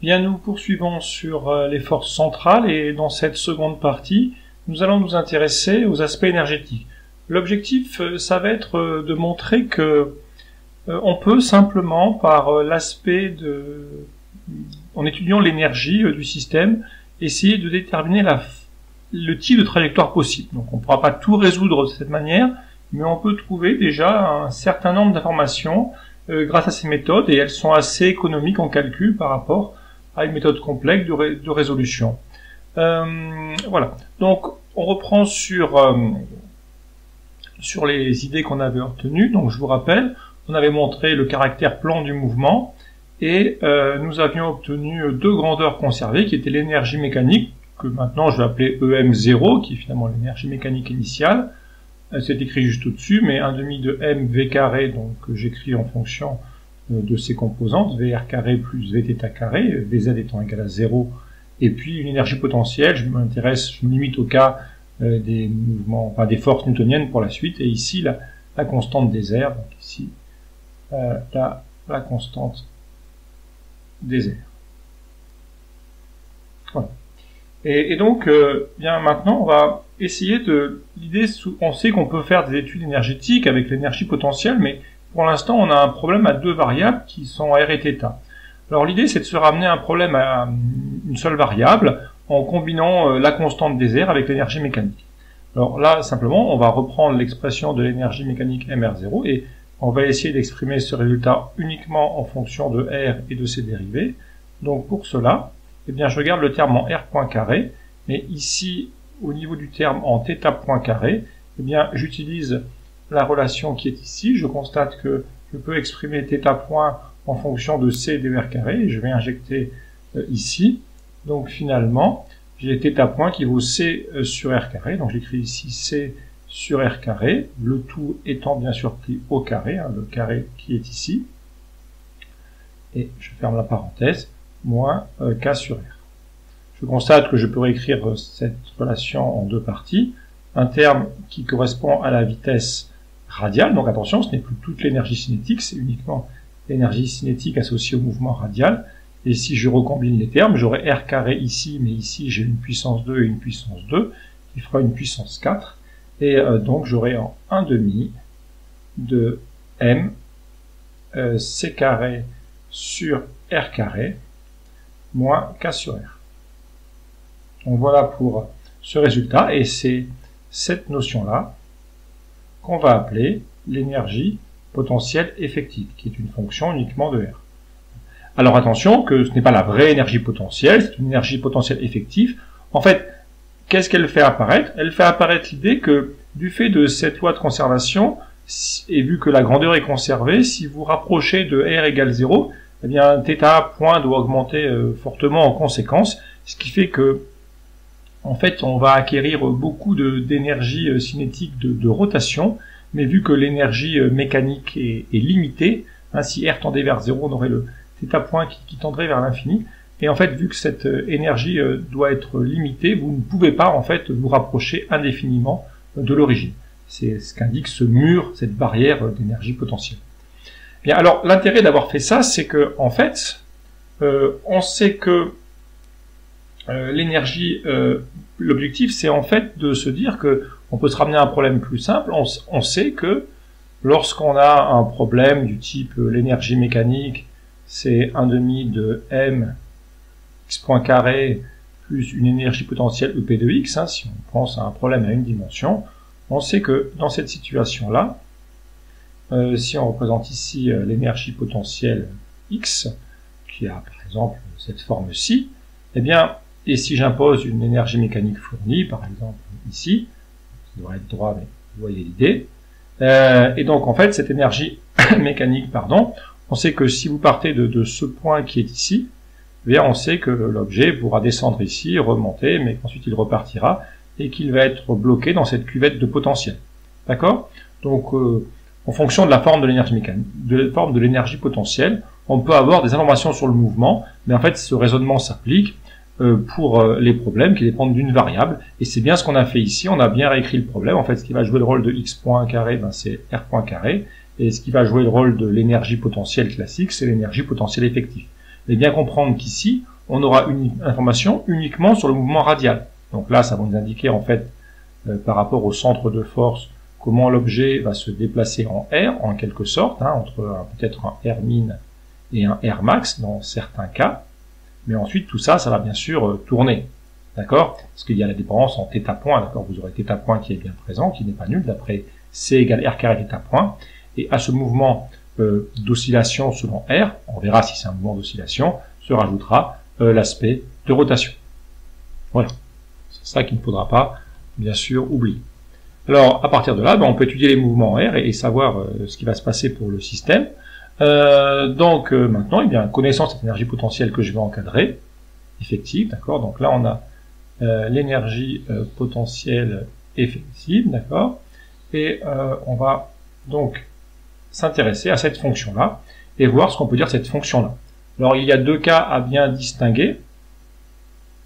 Bien, nous poursuivons sur les forces centrales et dans cette seconde partie, nous allons nous intéresser aux aspects énergétiques. L'objectif, ça va être de montrer que on peut simplement, par l'aspect en étudiant l'énergie du système, essayer de déterminer le type de trajectoire possible. Donc on ne pourra pas tout résoudre de cette manière, mais on peut trouver déjà un certain nombre d'informations grâce à ces méthodes, et elles sont assez économiques en calcul par rapport à une méthode complexe de résolution. Voilà. Donc on reprend sur les idées qu'on avait obtenues. Donc je vous rappelle, on avait montré le caractère plan du mouvement, et nous avions obtenu deux grandeurs conservées, qui étaient l'énergie mécanique, que maintenant je vais appeler EM0, qui est finalement l'énergie mécanique initiale. C'est écrit juste au-dessus, mais 1/2 de mv carré, donc j'écris en fonction de ses composantes, Vr carré plus Vθ carré, Vz étant égal à 0, et puis une énergie potentielle. Je me limite au cas des mouvements, enfin des forces newtoniennes pour la suite, et ici la constante des airs, donc ici la constante des airs. Voilà. Et donc, bien maintenant, on va essayer on sait qu'on peut faire des études énergétiques avec l'énergie potentielle, mais pour l'instant, on a un problème à deux variables qui sont R et θ. Alors l'idée, c'est de se ramener un problème à une seule variable en combinant la constante des airs avec l'énergie mécanique. Alors là, simplement, on va reprendre l'expression de l'énergie mécanique mR0 et on va essayer d'exprimer ce résultat uniquement en fonction de R et de ses dérivés. Donc pour cela, eh bien, je regarde le terme en R point carré, mais ici, au niveau du terme en θ point carré, eh bien, j'utilise la relation qui est ici. Je constate que je peux exprimer θ point en fonction de C dr carré, et je vais injecter ici. Donc finalement, j'ai θ point qui vaut C sur R carré, donc j'écris ici C sur R carré, le tout étant bien sûr pris au carré, le carré qui est ici, et je ferme la parenthèse, moins K sur R. Je constate que je peux réécrire cette relation en deux parties, un terme qui correspond à la vitesse radiale, donc attention, ce n'est plus toute l'énergie cinétique, c'est uniquement l'énergie cinétique associée au mouvement radial, et si je recombine les termes, j'aurai R carré ici, mais ici j'ai une puissance 2 et une puissance 2, qui fera une puissance 4, et donc j'aurai en 1/2 de m c carré sur R carré, moins K sur R. Donc voilà pour ce résultat, et c'est cette notion-là qu'on va appeler l'énergie potentielle effective, qui est une fonction uniquement de R. Alors attention que ce n'est pas la vraie énergie potentielle, c'est une énergie potentielle effective. En fait, qu'est-ce qu'elle fait apparaître? Elle fait apparaître l'idée que, du fait de cette loi de conservation, et vu que la grandeur est conservée, si vous rapprochez de R égale 0, eh bien, θ point doit augmenter fortement en conséquence, ce qui fait que, en fait, on va acquérir beaucoup d'énergie cinétique de rotation, mais vu que l'énergie mécanique est limitée, hein, si R tendait vers 0, on aurait le θ point qui tendrait vers l'infini, et en fait, vu que cette énergie doit être limitée, vous ne pouvez pas, en fait, vous rapprocher indéfiniment de l'origine. C'est ce qu'indique ce mur, cette barrière d'énergie potentielle. Bien, alors, l'intérêt d'avoir fait ça, c'est que, en fait, on sait que l'énergie, l'objectif, c'est en fait de se dire que on peut se ramener à un problème plus simple. On sait que lorsqu'on a un problème du type l'énergie mécanique, c'est 1/2 de m x point carré plus une énergie potentielle EP de x, hein, si on pense à un problème à une dimension, on sait que dans cette situation-là, si on représente ici l'énergie potentielle x, qui a par exemple cette forme-ci, eh bien, et si j'impose une énergie mécanique fournie, par exemple ici, ça devrait être droit, mais vous voyez l'idée, et donc en fait cette énergie mécanique, on sait que si vous partez de ce point qui est ici, eh bien on sait que l'objet pourra descendre ici, remonter, mais qu'ensuite il repartira, et qu'il va être bloqué dans cette cuvette de potentiel. D'accord? Donc en fonction de la forme de l'énergie mécanique, de la forme de l'énergie potentielle, on peut avoir des informations sur le mouvement, mais en fait ce raisonnement s'applique pour les problèmes qui dépendent d'une variable, et c'est bien ce qu'on a fait ici, on a bien réécrit le problème. En fait, ce qui va jouer le rôle de x point carré, ben, c'est R point carré, et ce qui va jouer le rôle de l'énergie potentielle classique, c'est l'énergie potentielle effective. Et bien comprendre qu'ici, on aura une information uniquement sur le mouvement radial. Donc là, ça va nous indiquer en fait, par rapport au centre de force, comment l'objet va se déplacer en R, en quelque sorte, hein, entre peut-être un R min et un R max dans certains cas. Mais ensuite, tout ça, ça va bien sûr tourner. D'accord? Parce qu'il y a la dépendance en θ point, d'accord? Vous aurez θ point qui est bien présent, qui n'est pas nul, d'après C égale R carré θ point. Et à ce mouvement d'oscillation selon R, on verra si c'est un mouvement d'oscillation, se rajoutera l'aspect de rotation. Voilà. C'est ça qu'il ne faudra pas, bien sûr, oublier. Alors, à partir de là, on peut étudier les mouvements en R et savoir ce qui va se passer pour le système. Maintenant, connaissant cette énergie potentielle que je vais encadrer, effective, d'accord? Donc là, on a l'énergie potentielle effective, d'accord? Et on va donc s'intéresser à cette fonction-là et voir ce qu'on peut dire de cette fonction-là. Alors, il y a deux cas à bien distinguer.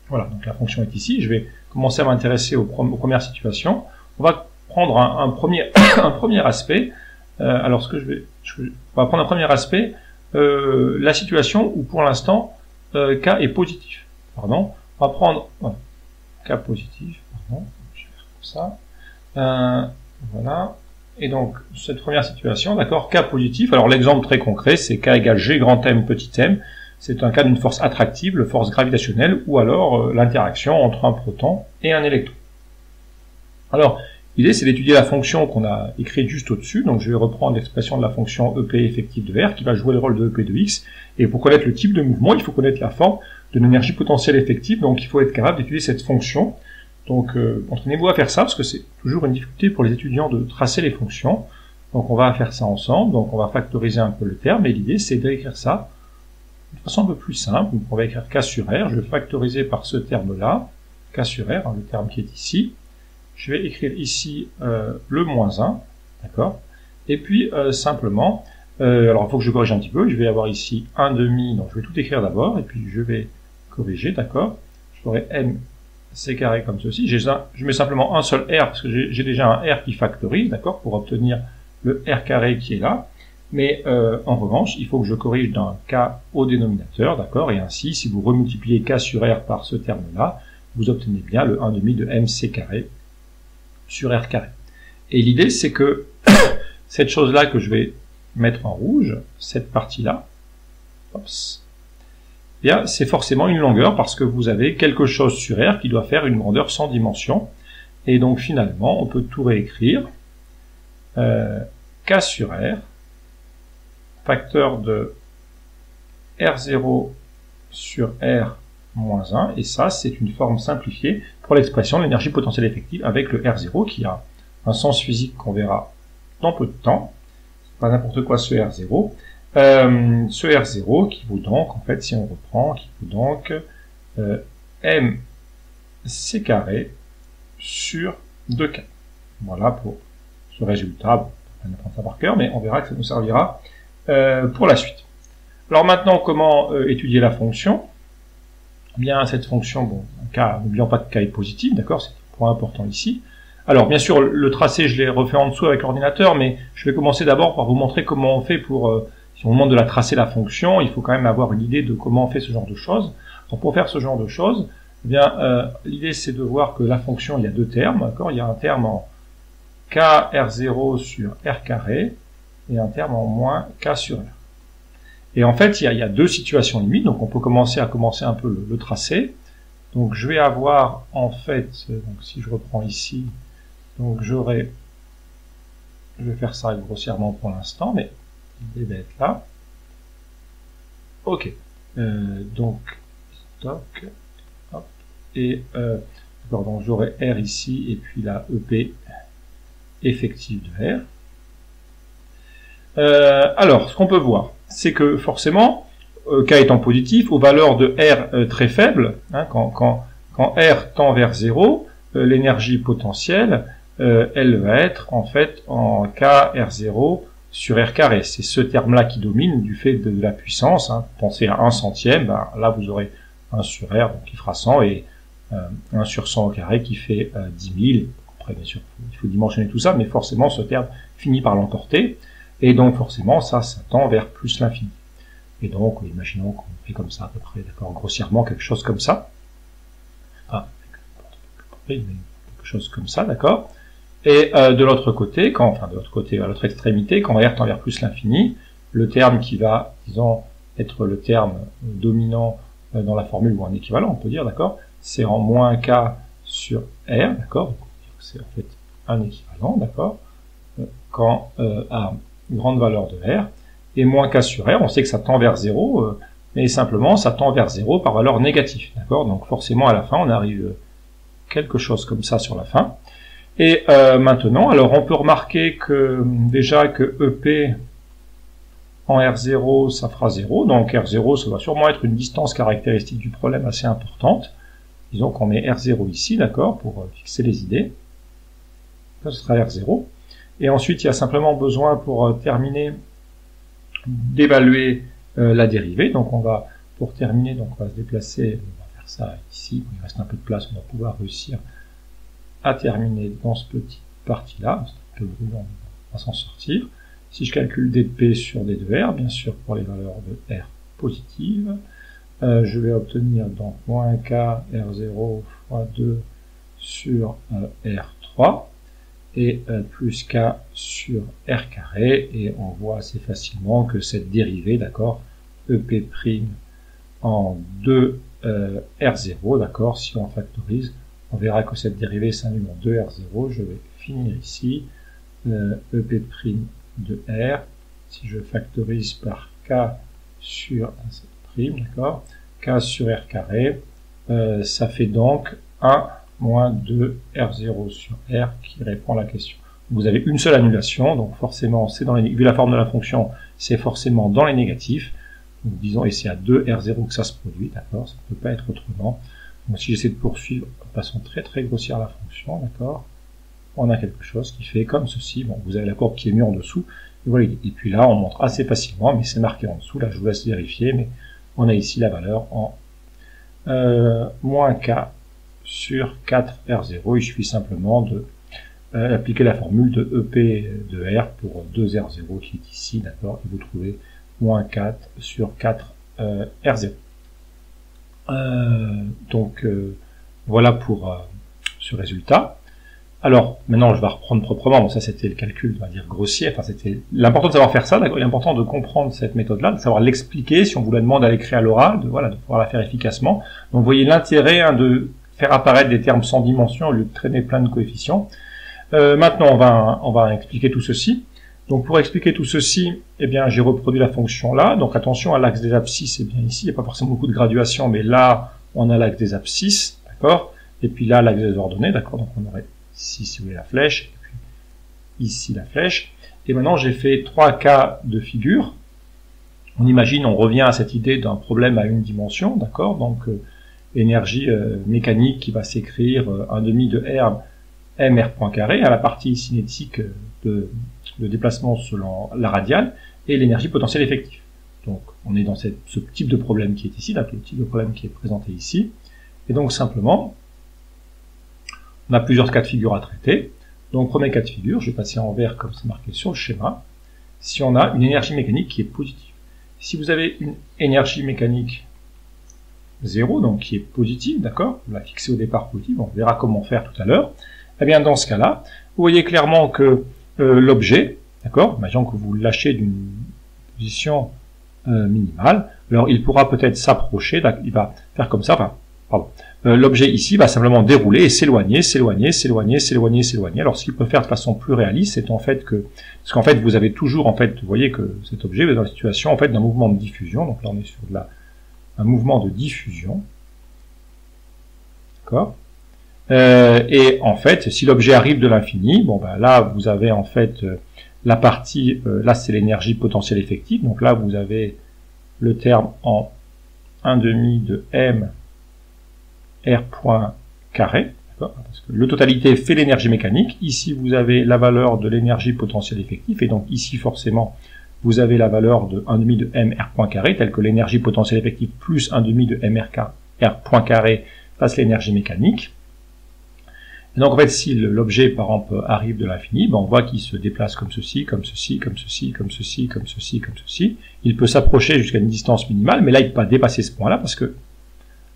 Voilà, donc la fonction est ici. Je vais commencer à m'intéresser aux premières situations. On va prendre un premier aspect. Alors, on va prendre un premier aspect, la situation où pour l'instant K est positif. Pardon. On va prendre K positif. Pardon. Je vais faire comme ça. Voilà. Et donc cette première situation, d'accord, K positif. Alors l'exemple très concret, c'est K égale G grand M petit m. C'est un cas d'une force attractive, la force gravitationnelle, ou alors l'interaction entre un proton et un électron. Alors, l'idée, c'est d'étudier la fonction qu'on a écrite juste au-dessus. Donc, je vais reprendre l'expression de la fonction EP effective de R, qui va jouer le rôle de EP de X. Et pour connaître le type de mouvement, il faut connaître la forme de l'énergie potentielle effective. Donc, il faut être capable d'étudier cette fonction. Donc, entraînez-vous à faire ça, parce que c'est toujours une difficulté pour les étudiants de tracer les fonctions. Donc, on va faire ça ensemble. Donc, on va factoriser un peu le terme. Et l'idée, c'est d'écrire ça de façon un peu plus simple. Donc, on va écrire K sur R. Je vais factoriser par ce terme-là, K sur R, hein, le terme qui est ici. Je vais écrire ici le moins 1, d'accord? Et puis, simplement, alors il faut que je corrige un petit peu. Je vais avoir ici 1 demi, donc je vais tout écrire d'abord, et puis je vais corriger, d'accord? J'aurai m c carré comme ceci. Je mets simplement un seul r, parce que j'ai déjà un r qui factorise, d'accord, pour obtenir le r carré qui est là. Mais en revanche, il faut que je corrige d'un k au dénominateur, d'accord? Et ainsi, si vous remultipliez k sur r par ce terme-là, vous obtenez bien le 1 demi de mc carré sur r carré. Et l'idée, c'est que cette chose-là que je vais mettre en rouge, cette partie-là, bien, c'est forcément une longueur parce que vous avez quelque chose sur R qui doit faire une grandeur sans dimension. Et donc, finalement, on peut tout réécrire. K sur R, facteur de R0 sur R moins 1, et ça, c'est une forme simplifiée pour l'expression de l'énergie potentielle effective avec le R0 qui a un sens physique qu'on verra dans peu de temps. Pas n'importe quoi ce R0. Ce R0 qui vaut donc, en fait, si on reprend, qui vaut donc mc carré sur 2k. Voilà pour ce résultat. On va prendre ça par cœur, mais on verra que ça nous servira pour la suite. Alors maintenant, comment étudier la fonction? Bien, cette fonction, bon, n'oublions pas que k est positif, d'accord, c'est un point important ici. Alors, bien sûr, le tracé, je l'ai refait en dessous avec l'ordinateur, mais je vais commencer d'abord par vous montrer comment on fait pour, si on demande de la tracer la fonction, il faut quand même avoir une idée de comment on fait ce genre de choses. Donc, pour faire ce genre de choses, eh bien, l'idée, c'est de voir que la fonction, il y a deux termes, d'accord, il y a un terme en k r0 sur r carré, et un terme en moins k sur r. Et en fait, il y a deux situations limites, donc on peut commencer un peu le tracé. Donc je vais avoir, en fait, donc si je reprends ici, donc je vais faire ça grossièrement pour l'instant, mais l'idée va être là. Ok. Donc, stock, hop, et d'accord, donc j'aurai R ici, et puis la EP effective de R. Alors, ce qu'on peut voir, c'est que forcément, K étant positif, aux valeurs de R très faibles, hein, quand R tend vers 0, l'énergie potentielle, elle va être en fait en K R0 sur R carré. C'est ce terme-là qui domine du fait de la puissance. Hein. Pensez à 1 centième, ben, là vous aurez 1 sur R donc qui fera 100 et 1 sur 100 au carré qui fait 10 000. Après, bien sûr, il faut dimensionner tout ça, mais forcément ce terme finit par l'emporter. Et donc forcément, ça tend vers plus l'infini. Et donc, imaginons qu'on fait comme ça à peu près, d'accord, grossièrement quelque chose comme ça. Ah, quelque chose comme ça, d'accord. Et de l'autre côté, à l'autre extrémité, quand R tend vers plus l'infini, le terme qui va, disons, être le terme dominant dans la formule ou un équivalent, on peut dire, d'accord, c'est en moins K sur R, d'accord, c'est en fait un équivalent, d'accord, quand à grande valeur de R, et moins K sur R, on sait que ça tend vers 0, mais simplement ça tend vers 0 par valeur négative, d'accord, donc forcément à la fin on arrive quelque chose comme ça sur la fin. Et maintenant, alors on peut remarquer que déjà que EP en R0 ça fera 0, donc R0 ça va sûrement être une distance caractéristique du problème assez importante. Disons qu'on met R0 ici, d'accord, pour fixer les idées. Ça, ce sera R0. Et ensuite, il y a simplement besoin pour terminer d'évaluer la dérivée. Donc on va, pour terminer, donc on va se déplacer, on va faire ça ici, il reste un peu de place, on va pouvoir réussir à terminer dans ce petit parti-là. C'est un peu brûlant, on va s'en sortir. Si je calcule d de P sur d de R, bien sûr pour les valeurs de R positives, je vais obtenir donc moins K R0 fois 2 sur R3 et plus K sur R carré, et on voit assez facilement que cette dérivée, d'accord, EP' en 2 R0, d'accord, si on factorise, on verra que cette dérivée s'annule en 2 R0, je vais finir ici, EP' de R, si je factorise par K sur C', d'accord, K sur R carré, ça fait donc 1 moins 2 R0 sur R qui répond à la question. Vous avez une seule annulation, donc forcément, c'est dans les, vu la forme de la fonction, c'est forcément dans les négatifs. Donc disons, et c'est à 2 R0 que ça se produit, d'accord, ça ne peut pas être autrement. Donc si j'essaie de poursuivre de façon très très grossière la fonction, d'accord, on a quelque chose qui fait comme ceci. Bon, vous avez la courbe qui est mise en dessous, et voilà, et puis là on montre assez facilement, mais c'est marqué en dessous, là je vous laisse vérifier, mais on a ici la valeur en moins K sur 4 R0, il suffit simplement de appliquer la formule de EP de R pour 2 R0 qui est ici, d'accord, et vous trouvez moins 4 sur 4 R0. Donc voilà pour ce résultat. Alors maintenant je vais reprendre proprement. Bon, ça c'était le calcul, on va dire grossier. Enfin c'était l'important de savoir faire ça. Il est important de comprendre cette méthode-là, de savoir l'expliquer. Si on vous la demande à l'écrire à l'oral, de pouvoir la faire efficacement. Donc vous voyez l'intérêt de faire apparaître des termes sans dimension au lieu de traîner plein de coefficients. Maintenant on va expliquer tout ceci. Donc pour expliquer tout ceci, eh bien j'ai reproduit la fonction là. Donc attention à l'axe des abscisses, c'est bien ici, il n'y a pas forcément beaucoup de graduation, mais là on a l'axe des abscisses, d'accord. Et puis là l'axe des ordonnées, d'accord. Donc on aurait ici, si vous voulez, la flèche, et puis ici la flèche. Et maintenant j'ai fait 3 cas de figure. On imagine, on revient à cette idée d'un problème à une dimension, d'accord. Donc énergie mécanique qui va s'écrire 1/2 de R mr point carré à la partie cinétique de déplacement selon la radiale et l'énergie potentielle effective. Donc on est dans ce type de problème qui est ici, là, le type de problème qui est présenté ici. Et donc simplement, on a plusieurs cas de figure à traiter. Donc premier cas de figure, je vais passer en vert comme c'est marqué sur le schéma. Si on a une énergie mécanique qui est positive. Si vous avez une énergie mécanique 0, donc qui est positive, d'accord, on l'a fixé au départ positive, on verra comment faire tout à l'heure. Eh bien dans ce cas-là, vous voyez clairement que l'objet, d'accord, imaginons que vous lâchez d'une position minimale, alors il pourra peut-être s'approcher, il va faire comme ça, enfin, pardon, l'objet ici va simplement dérouler et s'éloigner, s'éloigner, s'éloigner, s'éloigner, s'éloigner. Alors ce qu'il peut faire de façon plus réaliste, c'est en fait que, parce qu'en fait vous avez toujours, en fait, vous voyez que cet objet est dans la situation en fait d'un mouvement de diffusion, donc là on est sur un mouvement de diffusion, d'accord. Et en fait, si l'objet arrive de l'infini, bon ben là vous avez en fait la partie, là c'est l'énergie potentielle effective, donc là vous avez le terme en 1/2 de m r point carré, d'accord, parce que le totalité fait l'énergie mécanique. Ici vous avez la valeur de l'énergie potentielle effective, et donc ici forcément vous avez la valeur de 1/2 de m r point carré, telle que l'énergie potentielle effective plus 1/2 de m r point carré fasse l'énergie mécanique. Et donc en fait, si l'objet par exemple arrive de l'infini, ben, on voit qu'il se déplace comme ceci, comme ceci, comme ceci, comme ceci, comme ceci, comme ceci. Il peut s'approcher jusqu'à une distance minimale, mais là il ne peut pas dépasser ce point-là, parce que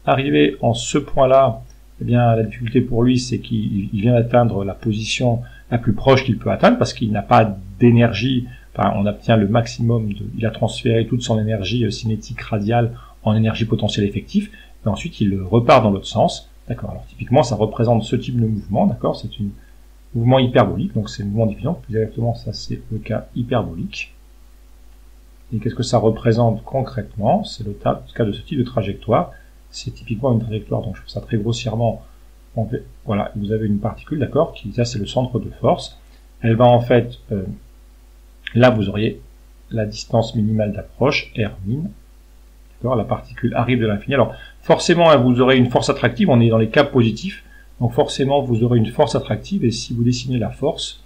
arrivé en ce point-là, eh bien la difficulté pour lui, c'est qu'il vient d'atteindre la position la plus proche qu'il peut atteindre, parce qu'il n'a pas d'énergie. Enfin, on obtient le maximum, il a transféré toute son énergie cinétique radiale en énergie potentielle effective, et ensuite il repart dans l'autre sens. D'accord. Alors typiquement, ça représente ce type de mouvement. D'accord. C'est un mouvement hyperbolique. Donc c'est le mouvement diffusion. Plus exactement, ça c'est le cas hyperbolique. Et qu'est-ce que ça représente concrètement? C'est le cas de ce type de trajectoire. C'est typiquement une trajectoire. Donc je fais ça très grossièrement. Voilà, vous avez une particule, d'accord, qui ça c'est le centre de force. Elle va en fait, là vous auriez la distance minimale d'approche, R min. La particule arrive de l'infini. Alors, forcément, vous aurez une force attractive, on est dans les cas positifs, donc forcément, vous aurez une force attractive, et si vous dessinez la force,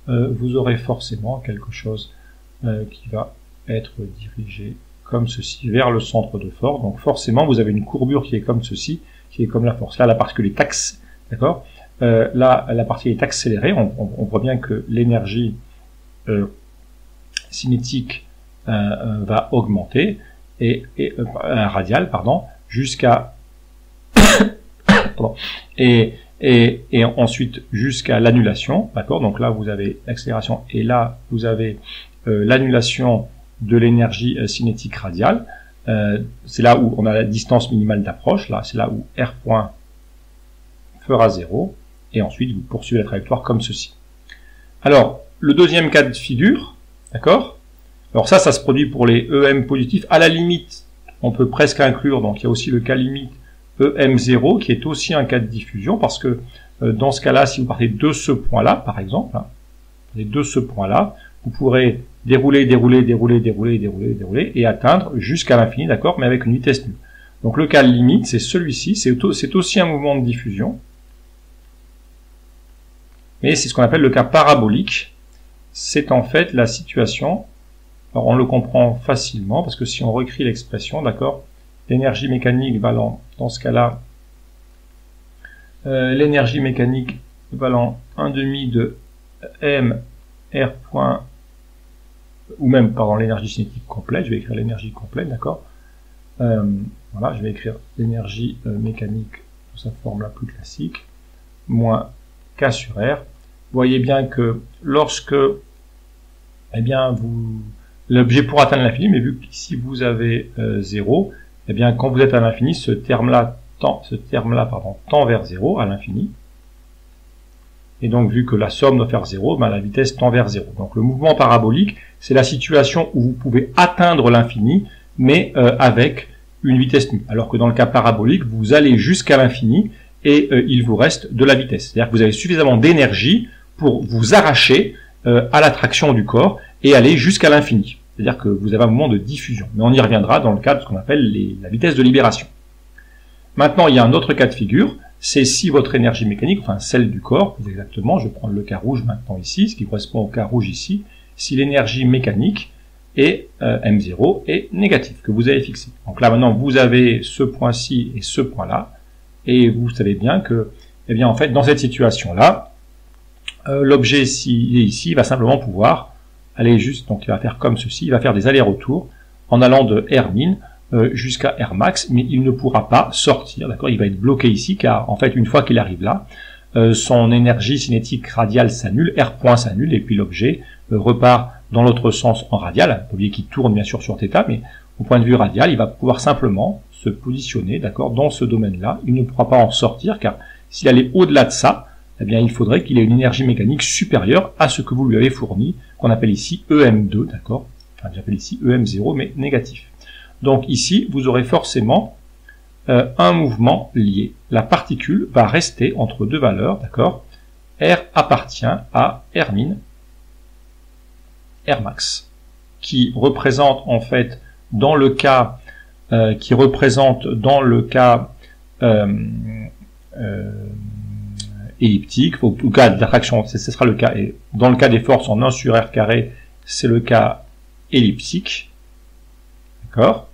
vous aurez forcément quelque chose qui va être dirigé comme ceci, vers le centre de force. Donc forcément, vous avez une courbure qui est comme ceci, qui est comme la force. Là, la particule est d'accord. Là, la partie est accélérée, on voit bien que l'énergie cinétique va augmenter, radial, pardon, jusqu'à et ensuite jusqu'à l'annulation, d'accord. Donc là vous avez l'accélération et là vous avez l'annulation de l'énergie cinétique radiale. C'est là où on a la distance minimale d'approche. Là c'est là où R point fera 0 et ensuite vous poursuivez la trajectoire comme ceci. Alors le deuxième cas de figure, d'accord. Alors ça se produit pour les EM positifs. À la limite, on peut presque inclure, donc il y a aussi le cas limite EM0, qui est aussi un cas de diffusion, parce que dans ce cas-là, si vous partez de ce point-là, par exemple, de ce point-là, vous pourrez dérouler, et atteindre jusqu'à l'infini, d'accord, mais avec une vitesse nulle. Donc le cas limite, c'est celui-ci, c'est aussi un mouvement de diffusion, mais c'est ce qu'on appelle le cas parabolique. C'est en fait la situation. Alors on le comprend facilement, parce que si on réécrit l'expression, d'accord, l'énergie mécanique valant, dans ce cas-là, l'énergie mécanique valant 1/2 de m r point, ou même, pardon, l'énergie cinétique complète, je vais écrire l'énergie complète, d'accord, voilà, je vais écrire l'énergie mécanique sous sa forme la plus classique, moins K sur R. Vous voyez bien que lorsque, eh bien, l'objet pour atteindre l'infini, mais vu qu'ici vous avez 0, eh bien quand vous êtes à l'infini, ce terme-là tend vers 0 à l'infini. Et donc vu que la somme doit faire 0, ben, la vitesse tend vers 0. Donc le mouvement parabolique, c'est la situation où vous pouvez atteindre l'infini, mais avec une vitesse nulle. Alors que dans le cas parabolique, vous allez jusqu'à l'infini et il vous reste de la vitesse. C'est-à-dire que vous avez suffisamment d'énergie pour vous arracher à l'attraction du corps et aller jusqu'à l'infini. C'est-à-dire que vous avez un moment de diffusion. Mais on y reviendra dans le cas de ce qu'on appelle la vitesse de libération. Maintenant, il y a un autre cas de figure, c'est si votre énergie mécanique, enfin celle du corps, plus exactement, je prends le cas rouge maintenant ici, ce qui correspond au cas rouge ici, si l'énergie mécanique est M0 est négative, que vous avez fixé. Donc là maintenant, vous avez ce point-ci et ce point-là, et vous savez bien que, eh bien en fait, dans cette situation-là, l'objet, s'il est ici, il va simplement pouvoir aller juste, donc il va faire comme ceci, il va faire des allers-retours en allant de R min jusqu'à R max, mais il ne pourra pas sortir, d'accord, il va être bloqué ici, car en fait, une fois qu'il arrive là, son énergie cinétique radiale s'annule, R point s'annule, et puis l'objet repart dans l'autre sens en radial, l'objet qui tourne bien sûr sur θ, mais au point de vue radial, il va pouvoir simplement se positionner, d'accord, dans ce domaine-là, il ne pourra pas en sortir, car s'il allait au-delà de ça, eh bien, il faudrait qu'il ait une énergie mécanique supérieure à ce que vous lui avez fourni, qu'on appelle ici EM2, d'accord, enfin, j'appelle ici EM0, mais négatif. Donc ici, vous aurez forcément un mouvement lié. La particule va rester entre deux valeurs, d'accord. R appartient à R min, R max, qui représente en fait dans le cas elliptique, au cas d'attraction, ce sera le cas, et dans le cas des forces en 1 sur R carré, c'est le cas elliptique, d'accord.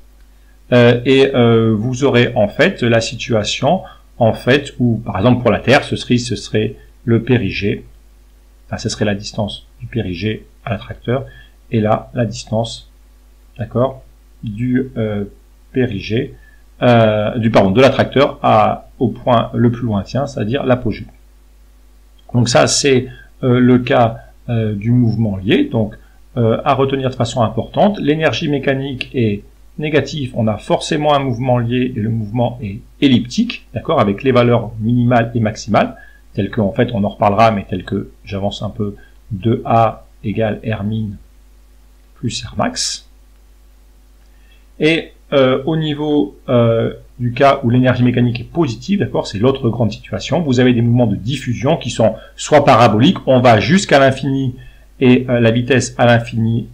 Vous aurez en fait la situation en fait, ou par exemple pour la Terre, ce serait le périgée, enfin ce serait la distance du périgée à l'attracteur, et là, la distance, d'accord, du périgée, de l'attracteur au point le plus lointain, c'est-à-dire l'apogée. Donc ça, c'est le cas du mouvement lié, donc à retenir de façon importante. L'énergie mécanique est négative, on a forcément un mouvement lié et le mouvement est elliptique, d'accord, avec les valeurs minimales et maximales, telles que, en fait, on en reparlera, mais telles que, j'avance un peu, 2A égale R min plus R max. Et au niveau du cas où l'énergie mécanique est positive, d'accord, c'est l'autre grande situation, vous avez des mouvements de diffusion qui sont soit paraboliques, on va jusqu'à l'infini et la vitesse à l'infini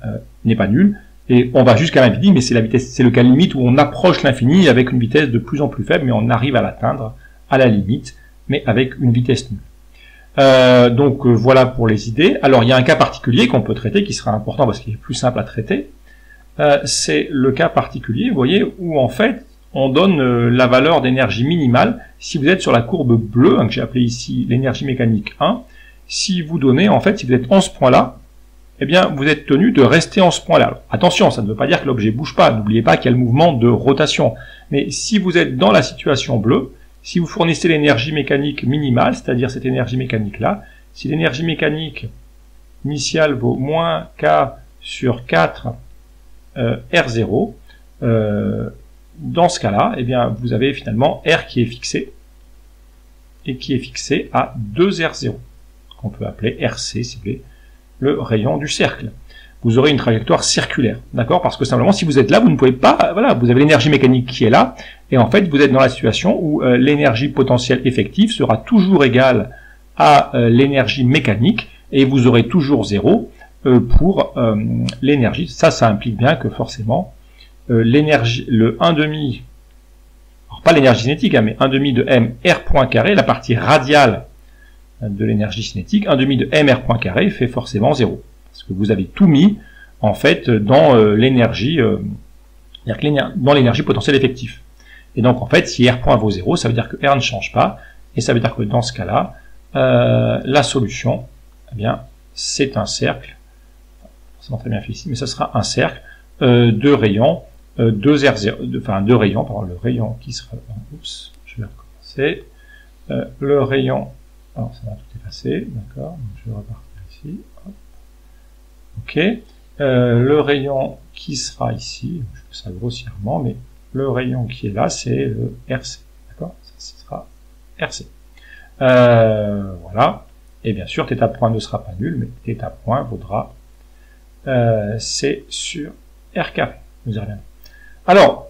n'est pas nulle, et on va jusqu'à l'infini, mais c'est la vitesse, c'est le cas limite où on approche l'infini avec une vitesse de plus en plus faible, mais on arrive à l'atteindre à la limite, mais avec une vitesse nulle. Donc voilà pour les idées. Alors il y a un cas particulier qu'on peut traiter, qui sera important parce qu'il est plus simple à traiter. C'est le cas particulier, vous voyez, où en fait on donne la valeur d'énergie minimale. Si vous êtes sur la courbe bleue, que j'ai appelée ici l'énergie mécanique 1, si vous donnez, en fait, si vous êtes en ce point-là, eh bien, vous êtes tenu de rester en ce point-là. Attention, ça ne veut pas dire que l'objet bouge pas. N'oubliez pas qu'il y a le mouvement de rotation. Mais si vous êtes dans la situation bleue, si vous fournissez l'énergie mécanique minimale, c'est-à-dire cette énergie mécanique-là, si l'énergie mécanique initiale vaut moins K sur 4 R0, dans ce cas-là, eh bien, vous avez finalement R qui est fixé, et qui est fixé à 2R0, qu'on peut appeler RC, si vous voulez, le rayon du cercle. Vous aurez une trajectoire circulaire, d'accord? Parce que simplement, si vous êtes là, vous ne pouvez pas, voilà, vous avez l'énergie mécanique qui est là, et en fait, vous êtes dans la situation où l'énergie potentielle effective sera toujours égale à l'énergie mécanique, et vous aurez toujours 0 pour l'énergie. Ça implique bien que forcément, l'énergie, le 1,5, alors pas l'énergie cinétique, hein, mais 1,5 de m r point carré, la partie radiale de l'énergie cinétique, 1,5 de m r point carré fait forcément 0. Parce que vous avez tout mis, en fait, dans l'énergie, dans l'énergie potentielle effective. Et donc, en fait, si R point vaut 0, ça veut dire que R ne change pas, et ça veut dire que dans ce cas-là, la solution, eh bien, c'est un cercle, c'est pas très bien fait ici, mais ça sera un cercle de rayons, deux rayons, pardon, le rayon qui sera, oups, je vais recommencer, le rayon, alors ça va tout effacer, d'accord, donc je vais repartir ici, hop. Ok, le rayon qui sera ici, je fais ça grossièrement, mais le rayon qui est là, c'est le RC, d'accord, ça sera RC. Voilà, et bien sûr, θ point ne sera pas nul, mais θ point vaudra C sur R carré, nous y reviendrons. Alors,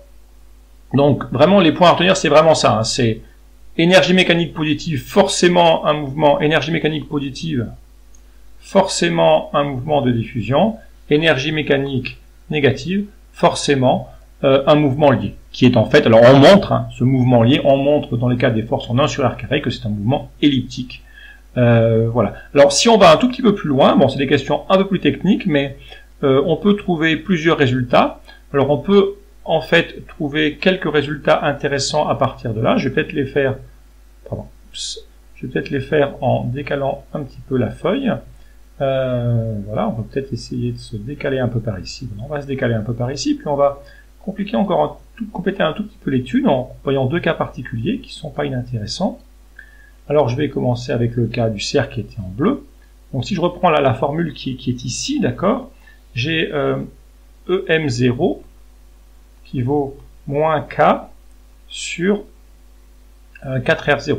donc, vraiment, les points à retenir, c'est vraiment ça, hein, c'est énergie mécanique positive, forcément un mouvement, énergie mécanique positive, forcément un mouvement de diffusion, énergie mécanique négative, forcément un mouvement lié, qui est en fait, alors on montre, hein, ce mouvement lié, on montre dans les cas des forces en 1 sur R carré que c'est un mouvement elliptique. Voilà. Alors si on va un tout petit peu plus loin, bon c'est des questions un peu plus techniques, mais on peut trouver plusieurs résultats. Alors on peut en fait trouver quelques résultats intéressants à partir de là. Je vais peut-être les faire, en décalant un petit peu la feuille. Voilà, on peut peut-être essayer de se décaler un peu par ici. On va se décaler un peu par ici, puis on va compléter un tout petit peu l'étude en voyant deux cas particuliers qui ne sont pas inintéressants. Alors je vais commencer avec le cas du cercle qui était en bleu. Donc si je reprends là la formule qui est ici, d'accord, j'ai EM0 qui vaut moins K sur 4R0.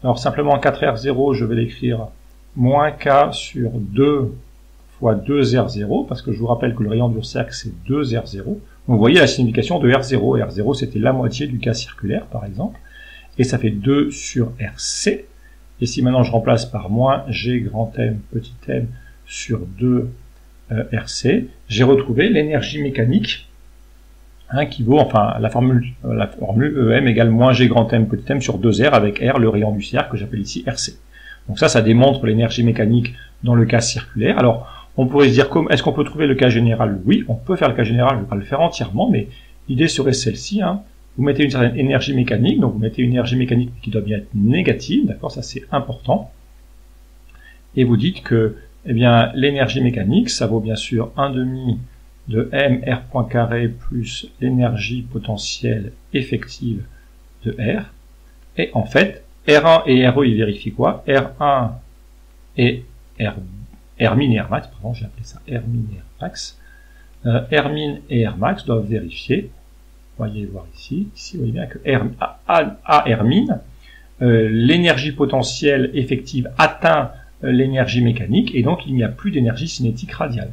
Alors simplement 4R0, je vais l'écrire moins K sur 2 fois 2R0, parce que je vous rappelle que le rayon du cercle c'est 2R0. Donc vous voyez la signification de R0. R0 c'était la moitié du cas circulaire par exemple. Et ça fait 2 sur RC. Et si maintenant je remplace par moins G grand M petit m sur 2 RC, j'ai retrouvé l'énergie mécanique hein, qui vaut, enfin la formule EM égale moins G grand M petit m sur 2R avec R, le rayon du cercle que j'appelle ici RC. Donc ça démontre l'énergie mécanique dans le cas circulaire. Alors on pourrait se dire, est-ce qu'on peut trouver le cas général? Oui, on peut faire le cas général, je ne vais pas le faire entièrement, mais l'idée serait celle-ci. Hein. vous mettez une certaine énergie mécanique, donc vous mettez une énergie mécanique qui doit bien être négative, d'accord, ça c'est important, et vous dites que, eh bien, l'énergie mécanique, ça vaut bien sûr 1/2 de m r point carré plus l'énergie potentielle effective de R, et en fait, R1 et RE, ils vérifient quoi? R1 et Rmin et Rmax, pardon, j'ai appelé ça Rmin et Rmax, Rmin et Rmax doivent vérifier, voyez voir ici, vous voyez bien que à Rmin, l'énergie potentielle effective atteint l'énergie mécanique, et donc il n'y a plus d'énergie cinétique radiale.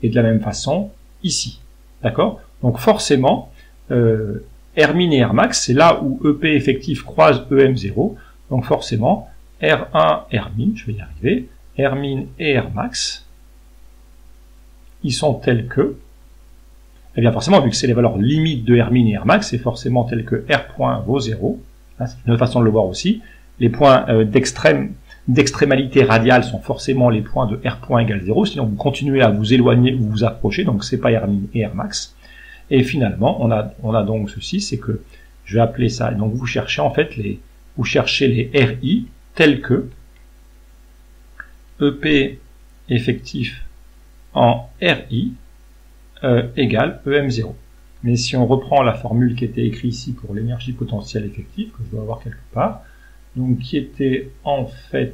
Et de la même façon, ici. D'accord? Donc forcément, Rmin et Rmax, c'est là où EP effectif croise EM0. Donc forcément, R1, Rmin, je vais y arriver, Rmin et Rmax, ils sont tels que, et bien forcément, vu que c'est les valeurs limites de Rmin et Rmax, c'est forcément tel que R point vaut 0. Hein, c'est une autre façon de le voir aussi. Les points d'extrémalité radiale sont forcément les points de R point égale 0, sinon vous continuez à vous éloigner ou vous approcher, donc c'est pas Rmin et Rmax. Et finalement, on a donc ceci, c'est que, je vais appeler ça, donc vous cherchez en fait vous cherchez les RI tels que EP effectif en RI égale EM0. Mais si on reprend la formule qui était écrite ici pour l'énergie potentielle effective, que je dois avoir quelque part, donc qui était en fait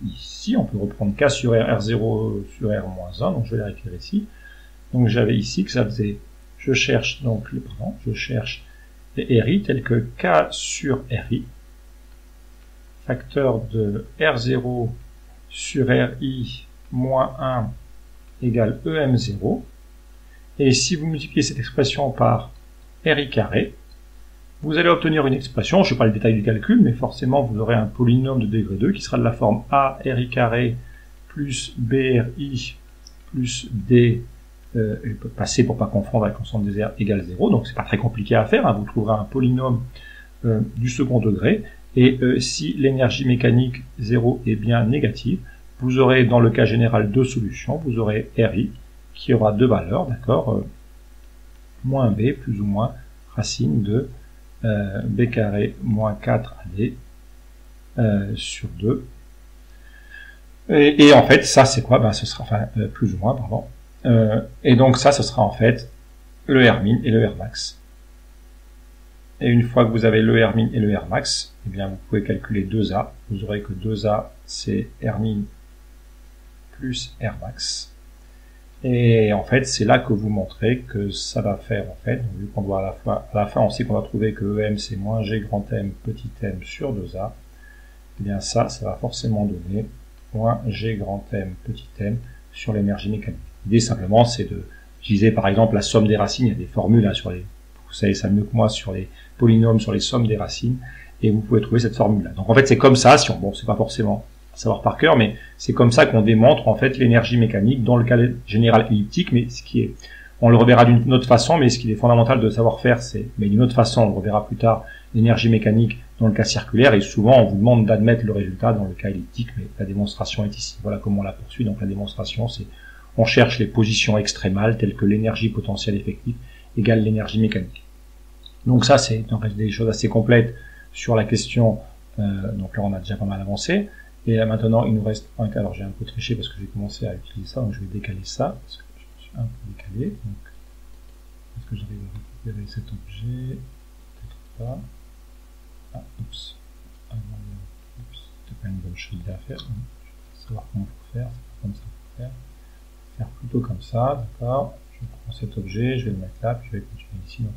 ici, on peut reprendre K sur R, R0 sur R-1, donc je vais la réécrire ici. Donc j'avais ici que ça faisait, je cherche les RI tels que K sur RI, facteur de R0 sur RI moins 1 égale EM0. Et si vous multipliez cette expression par RI carré, vous allez obtenir une expression, je ne sais pas le détail du calcul, mais forcément vous aurez un polynôme de degré 2 qui sera de la forme A RI carré plus BRI plus D, je peux passer pour pas confondre avec l'ensemble des R égale 0, donc c'est pas très compliqué à faire, hein, vous trouverez un polynôme du second degré, et si l'énergie mécanique 0 est bien négative, vous aurez dans le cas général deux solutions, vous aurez RI qui aura deux valeurs, d'accord, moins B plus ou moins racine de B carré moins 4AD sur 2. Et en fait, ça c'est quoi? Ben, ce sera, enfin, plus ou moins, pardon. Et donc ça, ce sera en fait le Rmin et le Rmax. Et une fois que vous avez le Rmin et le Rmax, eh bien vous pouvez calculer 2A. Vous aurez que 2A, c'est Rmin plus Rmax. Et en fait, c'est là que vous montrez que ça va faire, en fait, vu qu'on doit à la fin, on sait qu'on va trouver que EM c'est moins G grand M petit m sur 2A, et bien ça va forcément donner moins G grand M petit m sur l'énergie mécanique. L'idée simplement, c'est de utiliser par exemple la somme des racines, il y a des formules hein, vous savez ça mieux que moi, sur les polynômes, sur les sommes des racines, et vous pouvez trouver cette formule-là. Donc en fait, c'est comme ça, bon, c'est pas forcément à savoir par cœur, mais c'est comme ça qu'on démontre en fait l'énergie mécanique dans le cas général elliptique, mais on le reverra d'une autre façon, mais ce qui est fondamental de savoir faire, mais d'une autre façon, on le reverra plus tard, l'énergie mécanique dans le cas circulaire, et souvent on vous demande d'admettre le résultat dans le cas elliptique, mais la démonstration est ici. Voilà comment on la poursuit. Donc la démonstration, c'est on cherche les positions extrémales telles que l'énergie potentielle effective égale l'énergie mécanique. Donc ça, c'est des choses assez complètes sur la question. Donc là, on a déjà pas mal avancé. Et là, maintenant, il nous reste un cas. Alors, j'ai un peu triché parce que j'ai commencé à utiliser ça, donc je vais décaler ça, parce que je me suis un peu décalé. Donc, est-ce que j'arrive à récupérer cet objet? Peut-être pas. Ah, oups. Ah, non, oups. C'était pas une bonne chose à faire. Je vais savoir comment il faut faire. C'est pas comme ça qu'il faut faire. Faire plutôt comme ça, d'accord. Je prends cet objet, je vais le mettre là, puis je vais continuer ici. Donc,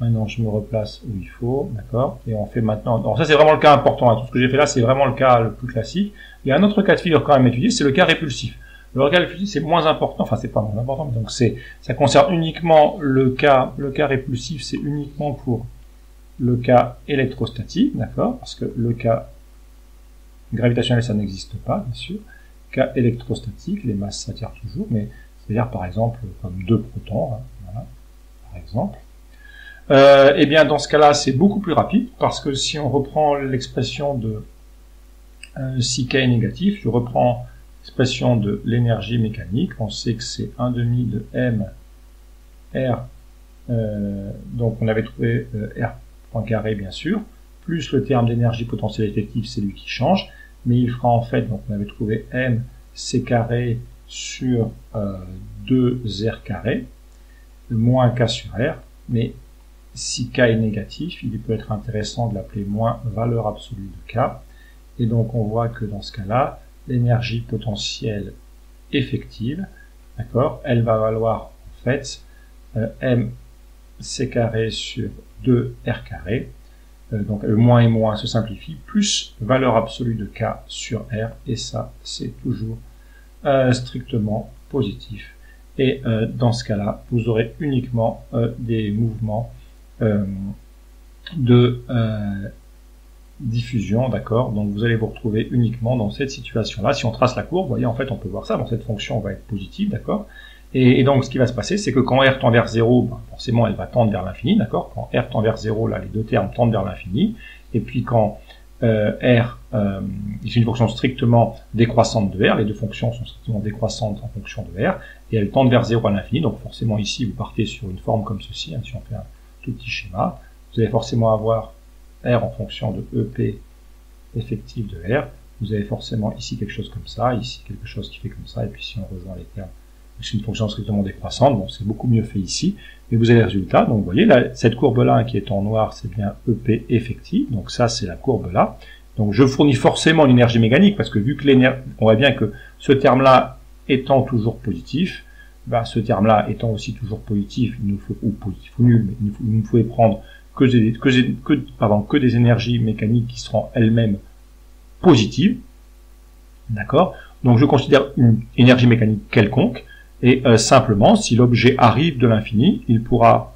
maintenant, je me replace où il faut, d'accord. Et on fait maintenant. Alors ça, c'est vraiment le cas important. Hein. Tout ce que j'ai fait là, c'est vraiment le cas le plus classique. Il y a un autre cas de figure quand même étudié, c'est le cas répulsif. Le cas répulsif, c'est moins important. Enfin, c'est pas moins important, mais donc ça concerne uniquement le cas répulsif, c'est uniquement pour le cas électrostatique, d'accord, parce que le cas gravitationnel, ça n'existe pas, bien sûr. Cas électrostatique, les masses s'attirent toujours, mais c'est-à-dire par exemple comme deux protons, hein, voilà, par exemple. Eh bien, dans ce cas-là, c'est beaucoup plus rapide, parce que si on reprend l'expression de si K est négatif, je reprends l'expression de l'énergie mécanique, on sait que c'est 1/2 de M R donc on avait trouvé R point carré bien sûr, plus le terme d'énergie potentielle effective, c'est lui qui change, mais il fera en fait, donc on avait trouvé M C carré sur 2R carré, moins K sur R, mais si K est négatif, il peut être intéressant de l'appeler moins valeur absolue de K, et donc on voit que dans ce cas-là, l'énergie potentielle effective, d'accord, elle va valoir en fait M C carré sur 2R carré, donc le moins et moins se simplifie, plus valeur absolue de K sur R, et ça c'est toujours strictement positif. Et dans ce cas-là, vous aurez uniquement des mouvements de diffusion, d'accord. Donc vous allez vous retrouver uniquement dans cette situation-là. Si on trace la courbe, vous voyez, en fait, on peut voir ça. Bon, cette fonction va être positive, d'accord. Et donc, ce qui va se passer, c'est que quand R tend vers 0, ben, forcément, elle va tendre vers l'infini, d'accord. Quand R tend vers 0, là, les deux termes tendent vers l'infini. Et puis, quand R est une fonction strictement décroissante de R, les deux fonctions sont strictement décroissantes en fonction de R, et elles tendent vers 0 à l'infini. Donc, forcément, ici, vous partez sur une forme comme ceci, hein, si on fait un tout petit schéma. Vous allez forcément avoir R en fonction de EP effectif de R. Vous avez forcément ici quelque chose comme ça, ici quelque chose qui fait comme ça, et puis si on rejoint les termes, c'est une fonction strictement décroissante, bon, c'est beaucoup mieux fait ici, mais vous avez les résultats. Donc vous voyez, là, cette courbe-là qui est en noir, c'est bien EP effective, donc ça c'est la courbe-là. Donc je fournis forcément l'énergie mécanique, parce que vu que l'énergie, on voit bien que ce terme-là étant toujours positif, ben, ce terme-là étant aussi toujours positif, il nous faut, ou positif ou nul, mais il nous faut prendre que des énergies mécaniques qui seront elles-mêmes positives, d'accord. Donc je considère une énergie mécanique quelconque, et simplement, si l'objet arrive de l'infini, il pourra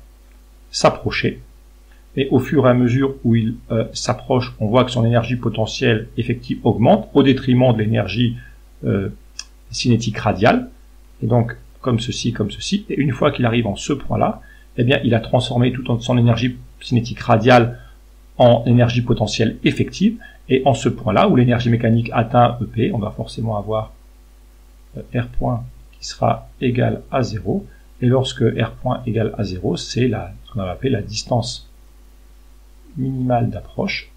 s'approcher, et au fur et à mesure où il s'approche, on voit que son énergie potentielle effective augmente, au détriment de l'énergie cinétique radiale, et donc comme ceci, et une fois qu'il arrive en ce point-là, eh bien, il a transformé toute son énergie cinétique radiale en énergie potentielle effective, et en ce point-là, où l'énergie mécanique atteint EP, on va forcément avoir R point qui sera égal à 0, et lorsque R point égale à 0, c'est ce qu'on va appeler la distance minimale d'approche.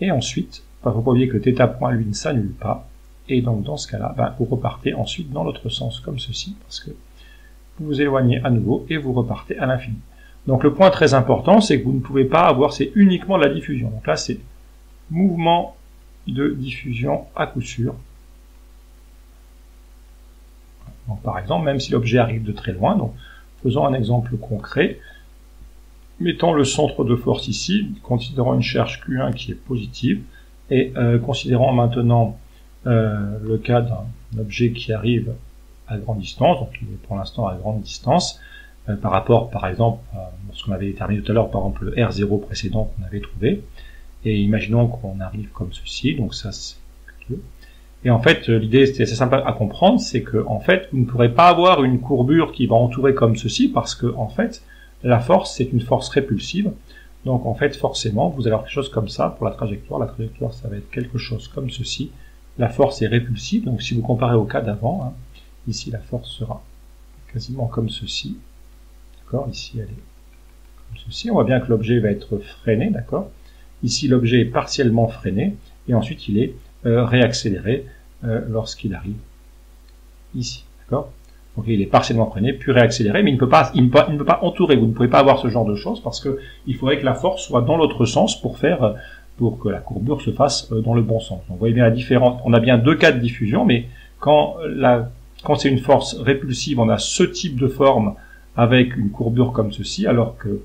Et ensuite, il ne faut pas oublier que θ point, lui, ne s'annule pas, et donc dans ce cas-là, ben, vous repartez ensuite dans l'autre sens, comme ceci, parce que vous vous éloignez à nouveau, et vous repartez à l'infini. Donc le point très important, c'est que vous ne pouvez pas avoir, c'est uniquement de la diffusion. Donc là, c'est mouvement de diffusion à coup sûr. Donc par exemple, même si l'objet arrive de très loin, donc faisons un exemple concret. Mettons le centre de force ici, considérons une charge Q1 qui est positive, et considérons maintenant le cas d'un objet qui arrive à grande distance, donc il est pour l'instant à grande distance, par rapport, par exemple, à ce qu'on avait déterminé tout à l'heure, par exemple le R0 précédent qu'on avait trouvé, et imaginons qu'on arrive comme ceci, donc ça c'est 2. Et en fait, l'idée, c'est assez simple à comprendre, c'est que en fait, vous ne pourrez pas avoir une courbure qui va entourer comme ceci, parce que en fait, la force, c'est une force répulsive, donc en fait, forcément, vous allez avoir quelque chose comme ça pour la trajectoire. La trajectoire, ça va être quelque chose comme ceci. La force est répulsive, donc si vous comparez au cas d'avant, hein, ici la force sera quasiment comme ceci. D'accord, ici elle est comme ceci. On voit bien que l'objet va être freiné, d'accord. Ici l'objet est partiellement freiné, et ensuite il est réaccéléré lorsqu'il arrive ici, d'accord. Donc il est partiellement freiné, puis réaccéléré, mais il ne peut pas entourer. Vous ne pouvez pas avoir ce genre de choses parce que il faudrait que la force soit dans l'autre sens pour que la courbure se fasse dans le bon sens. Donc, vous voyez bien la différence. On a bien deux cas de diffusion, mais quand c'est une force répulsive, on a ce type de forme avec une courbure comme ceci, alors que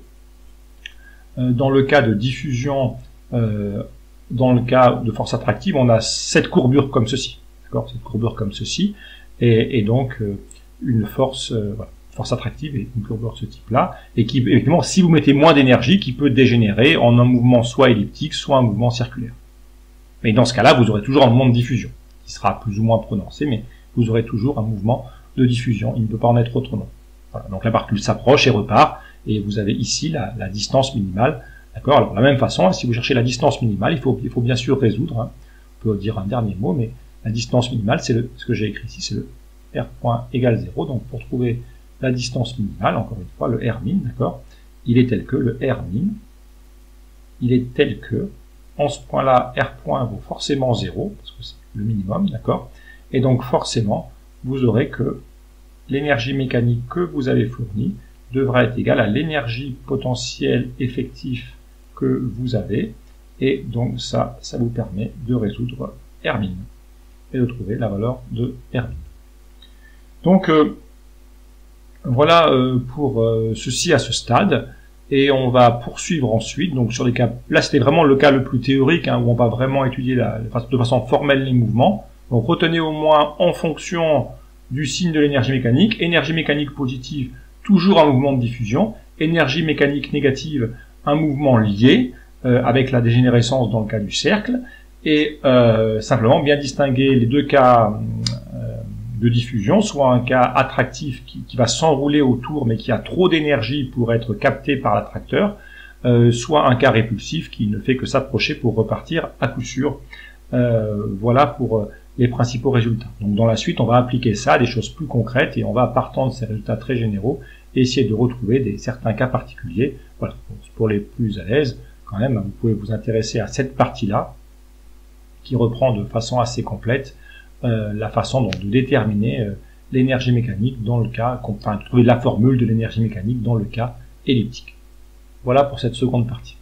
dans le cas de diffusion, dans le cas de force attractive, on a cette courbure comme ceci, d'accord, cette courbure comme ceci, et donc une force, voilà, force attractive et une courbure de ce type-là, et qui, évidemment, si vous mettez moins d'énergie, qui peut dégénérer en un mouvement soit elliptique, soit un mouvement circulaire. Mais dans ce cas-là, vous aurez toujours un mouvement de diffusion, qui sera plus ou moins prononcé, mais vous aurez toujours un mouvement de diffusion. Il ne peut pas en être autrement. Voilà, donc la particule s'approche et repart, et vous avez ici la distance minimale. D'accord. Alors de la même façon, si vous cherchez la distance minimale, il faut bien sûr résoudre. Hein. On peut dire un dernier mot, mais la distance minimale, c'est ce que j'ai écrit ici, c'est le R point égale 0. Donc pour trouver la distance minimale, encore une fois, le R min, d'accord, il est tel que le R min, il est tel que, en ce point-là, R point vaut forcément 0, parce que c'est le minimum, d'accord, et donc forcément, vous aurez que l'énergie mécanique que vous avez fournie devra être égale à l'énergie potentielle effective que vous avez, et donc ça vous permet de résoudre R min, et de trouver la valeur de R min. Donc, voilà pour ceci à ce stade, et on va poursuivre ensuite, donc sur les cas, là c'était vraiment le cas le plus théorique, hein, où on va vraiment étudier de façon formelle les mouvements. Donc retenez au moins en fonction du signe de l'énergie mécanique positive, toujours un mouvement de diffusion, énergie mécanique négative, un mouvement lié, avec la dégénérescence dans le cas du cercle, et simplement bien distinguer les deux cas de diffusion, soit un cas attractif qui va s'enrouler autour mais qui a trop d'énergie pour être capté par l'attracteur, soit un cas répulsif qui ne fait que s'approcher pour repartir à coup sûr. Voilà pour les principaux résultats. Donc dans la suite, on va appliquer ça à des choses plus concrètes et on va, partant de ces résultats très généraux, essayer de retrouver certains cas particuliers. Voilà, pour les plus à l'aise, quand même, vous pouvez vous intéresser à cette partie-là, qui reprend de façon assez complète la façon donc, de déterminer l'énergie mécanique dans le cas, enfin de trouver la formule de l'énergie mécanique dans le cas elliptique. Voilà pour cette seconde partie.